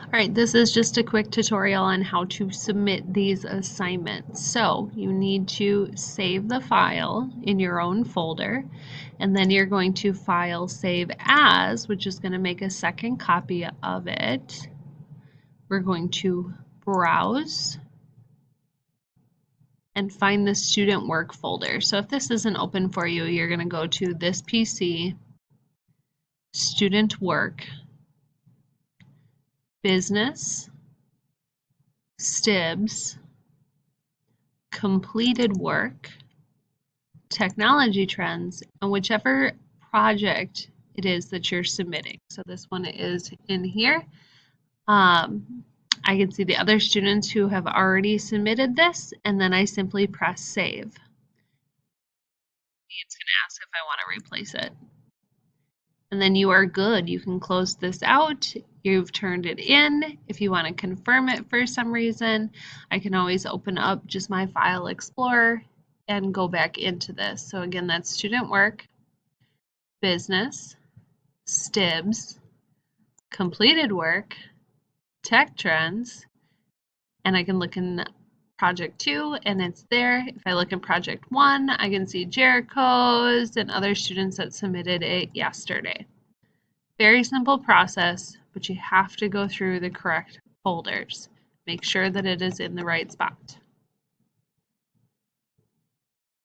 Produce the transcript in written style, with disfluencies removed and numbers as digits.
All right, this is just a quick tutorial on how to submit these assignments. So you need to save the file in your own folder, and then you're going to file save as, which is going to make a second copy of it. We're going to browse and find the student work folder. So if this isn't open for you, you're going to go to this PC, student work, business, STIBS, completed work, technology trends, and whichever project it is that you're submitting. So this one is in here. I can see the other students who have already submitted this, and then I simply press save. It's going to ask if I want to replace it. And then you are good. You can close this out. You've turned it in. If you want to confirm it for some reason, I can always open up just my File Explorer and go back into this. So again, that's student work, business, STIBS, completed work, tech trends, and I can look in project 2 and it's there. If I look in project 1, I can see Jericho's and other students that submitted it yesterday. Very simple process, but you have to go through the correct folders. Make sure that it is in the right spot.